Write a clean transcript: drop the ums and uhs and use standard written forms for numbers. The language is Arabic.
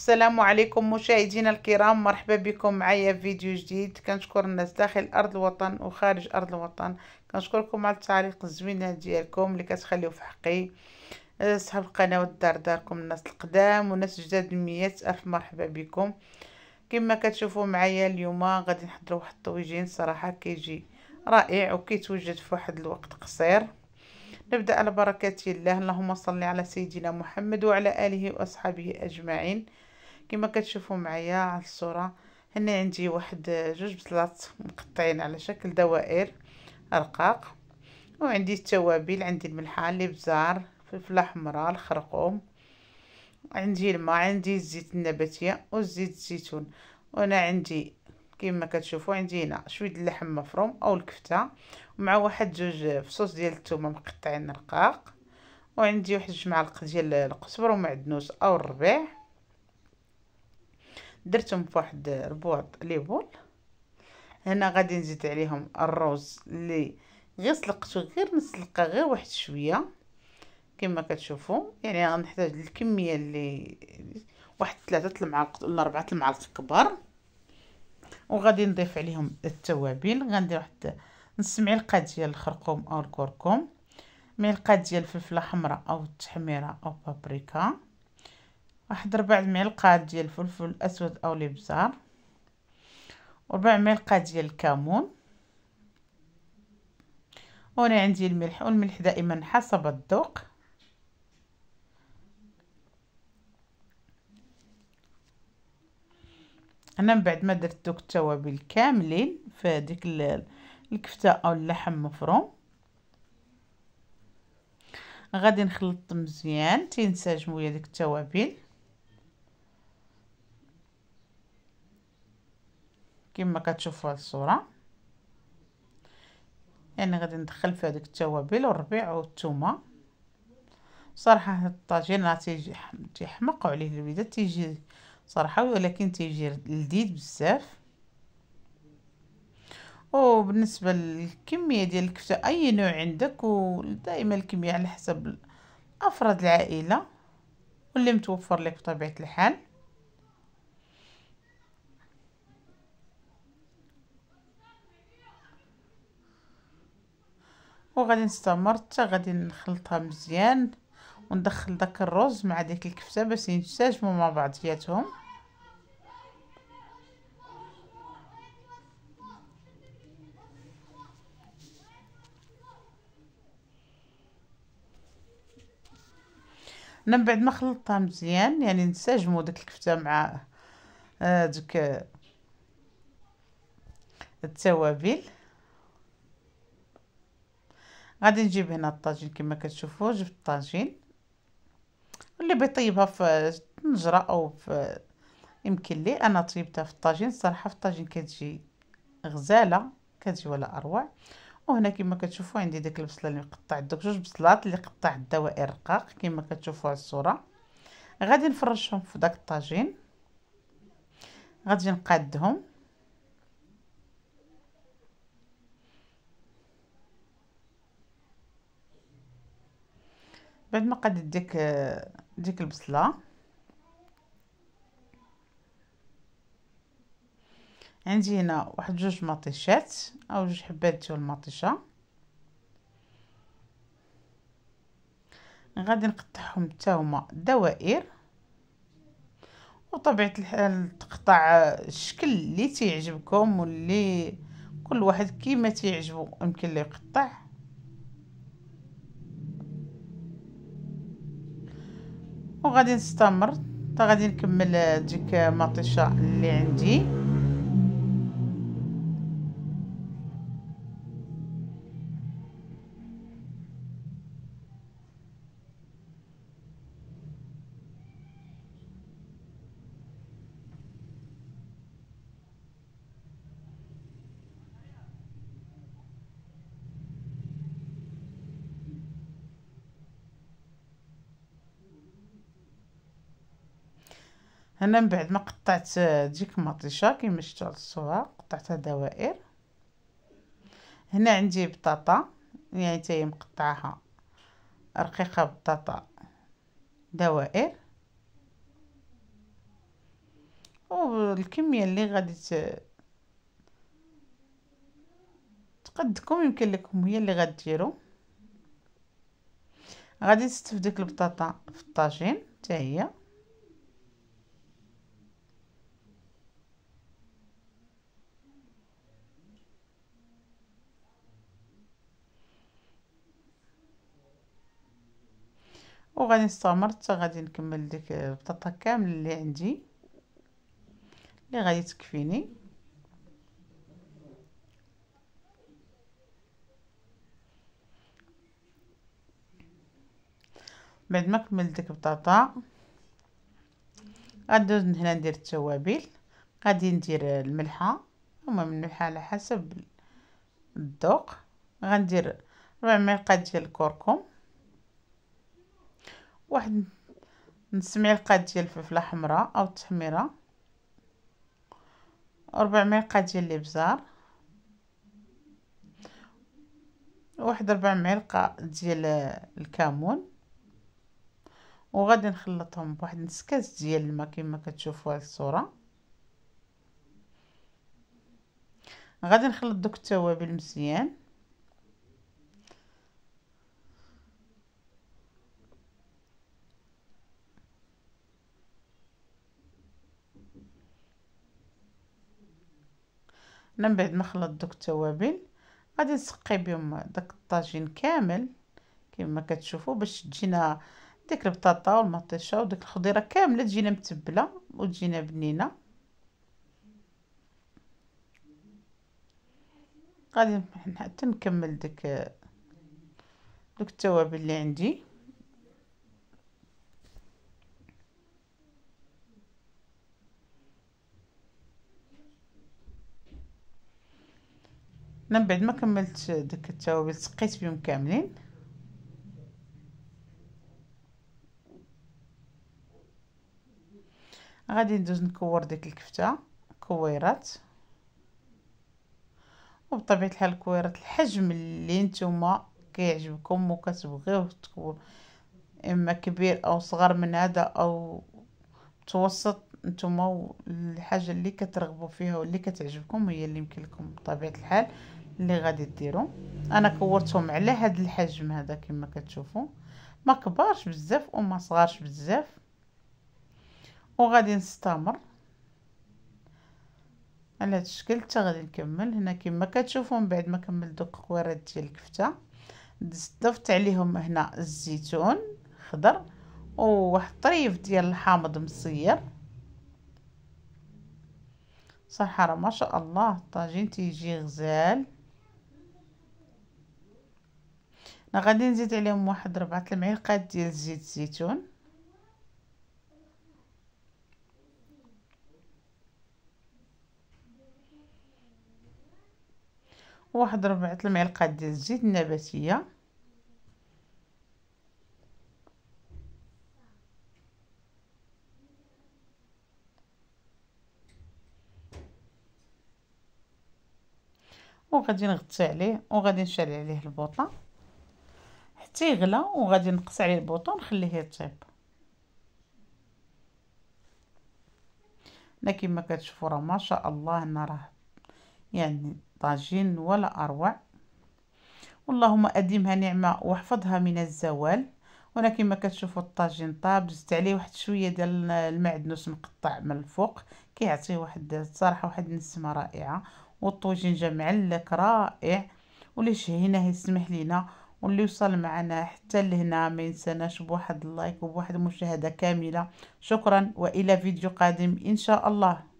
السلام عليكم مشاهدينا الكرام، مرحبا بكم معايا في فيديو جديد. كنشكر الناس داخل ارض الوطن وخارج ارض الوطن. كنشكركم على التعليق الزوينه ديالكم اللي كتخليو في حقي. صحاب القناه والدار داركم، الناس القدام والناس الجداد، 100 الف مرحبا بكم. كما كتشوفوا معايا اليوم غادي نحضروا واحد الطويجين صراحه كيجي رائع وكيتوجد في واحد الوقت قصير. نبدا على بركه الله. اللهم صل على سيدنا محمد وعلى اله واصحابه اجمعين. كما كتشوفوا معايا على الصوره هنا عندي واحد جوج بصلات مقطعين على شكل دوائر رقاق، وعندي التوابل، عندي الملحه، الابزار، الفلفله حمراء، الخرقوم، عندي الماء، عندي الزيت النباتيه وزيت الزيتون. وانا عندي كما كتشوفوا عندي هنا شويه اللحم مفروم او الكفته، ومع واحد جوج فصوص ديال الثومه مقطعين رقاق، وعندي واحد جوج معالق ديال القزبر ومعدنوس او الربيع درتهم في واحد ربوط ليبول. هنا غادي نزيد عليهم الروز اللي غير سلقته، غير نسلقه غير واحد شويه كما كتشوفوا. يعني غنحتاج الكميه اللي واحد 3 المعالق ولا 4 المعالق كبار. وغادي نضيف عليهم التوابل. غندير واحد نص معلقه ديال الخرقوم او الكركم، معلقه ديال الفلفله حمراء او التحميره او بابريكا، واحد 4 معلقات ديال الفلفل الاسود او الابزار، و4 معلقات ديال الكمون. وهنا عندي الملح، والملح دائما حسب الذوق. انا من بعد ما درت دوك التوابل كاملين في ديك الكفته او اللحم مفروم، غادي نخلط مزيان تينسجموا ويا ديك التوابل كما كتشوفوا على الصوره. يعني غادي ندخل فيها ديك التوابل والربيع والثومه. صراحه الطاجين راه تيحمقوا عليه الوليدات، تيجي صراحه، ولكن تيجي لذيذ بزاف. وبالنسبه للكميه ديال الكفته اي نوع عندك، ودائما الكميه على حسب افراد العائله واللي متوفر لك بطبيعه الحال. وغادي نستمر حتى غادي نخلطها مزيان وندخل داك الرز مع ديك الكفته باش ينسجموا مع بعضياتهم. انا من بعد ما خلطتها مزيان يعني نسجموا داك الكفته مع ديك التوابل، غادي نجيب هنا الطاجين. كما كتشوفوا جبت الطاجين، واللي بيطيبها في طنجره او في يمكن لي انا طيبتها في الطاجين. الصراحه في الطاجين كتجي غزاله، كتجي ولا اروع. وهنا كما كتشوفوا عندي داك البصله اللي قطعت، دوك جوج بصلات اللي قطعت دوائر رقاق كما كتشوفوا على الصوره. غادي نفرشهم في داك الطاجين، غادي نقادهم. بعد ما قادت ديك البصله، عندي هنا واحد جوج مطيشات او جوج حبات ديال المطيشه، غادي نقطعهم حتى هما دوائر. وطبيعه الحال تقطع الشكل اللي تيعجبكم، واللي كل واحد كيما تيعجبو يمكن ليه يقطع. وغادي نستمر حتى غادي نكمل ديك مطيشه اللي عندي. هنا من بعد ما قطعت ديك المطيشه كما شفتوا على الصوره قطعتها دوائر. هنا عندي بطاطا يعني تاهي مقطعها رقيقه، بطاطا دوائر. والكميه اللي غادي تقدكم يمكن لكم هي اللي غديروا. غادي نستف ديك البطاطا في الطاجين حتى هي، وغادي نستمر حتى غادي نكمل ديك البطاطا كامل اللي عندي اللي غادي تكفيني. بعد ما كملت ديك البطاطا غندوز هنا ندير التوابل. غادي ندير الملحه، هما من الملحه على حسب الذوق. غندير 4 معالق ديال الكركم، واحد نص معلقه ديال الفلفله حمراء او التحميره، 4 معالق ديال الابزار، واحد 4 معالق ديال الكمون، وغادي نخلطهم بواحد نص كاس ديال الماء كما كتشوفوا على الصوره. غادي نخلط دوك التوابل مزيان. من بعد ما خلط دوك التوابل غادي نسقي بهم داك الطاجين كامل كما كتشوفوا، باش تجينا ديك البطاطا والمطيشه وديك الخضيره كامله تجينا متبله وتجينا بنينه. غادي حتى نكمل دوك التوابل اللي عندي. من بعد ما كملت ديك التوابل سقيت بهم كاملين، غادي ندوز نكور ديك الكفته كويرات، وبطبيعه الحال الكويرات الحجم اللي نتوما كيعجبكم وكتبغيوه تكون اما كبير او صغر من هذا او متوسط، نتوما الحاجه اللي كترغبوا فيها واللي كتعجبكم هي اللي يمكن لكم بطبيعه الحال اللي غادي ديروا. انا كورتهم على هذا الحجم هذا كما كتشوفوا، ما كبارش بزاف وما صغارش بزاف. وغادي نستمر على هذا الشكل حتى غادي نكمل. هنا كما كتشوفوا من بعد ما كملت دوك القويرات ديال الكفته ضفت عليهم هنا الزيتون خضر وواحد طريف ديال الحامض مصير. صراحه راه ما شاء الله الطاجين تيجي غزال. انا غادي نزيد عليهم واحد 4 المعالق ديال زيت الزيتون، وواحد 4 المعالق ديال الزيت النباتيه، وغادي نغطي عليه وغادي نشعل عليه البوطه حتى يغلى، وغادي نقص عليه البوطه ونخليه يطيب. هنا كما كتشوفوا راه ما شاء الله هنا راه يعني طاجين ولا اروع. اللهم اديمها نعمه واحفظها من الزوال. هنا كما كتشوفوا الطاجين طاب، زدت عليه واحد شويه ديال المعدنوس مقطع من الفوق كيعطيه واحد الصراحه واحد النسمه رائعه، والطوجين جا معلك رائع. واللي شهيناه يسمح لينا، واللي وصل معنا حتى لهنا ما ينساناش بواحد اللايك وبواحد المشاهده كامله. شكرا والى فيديو قادم ان شاء الله.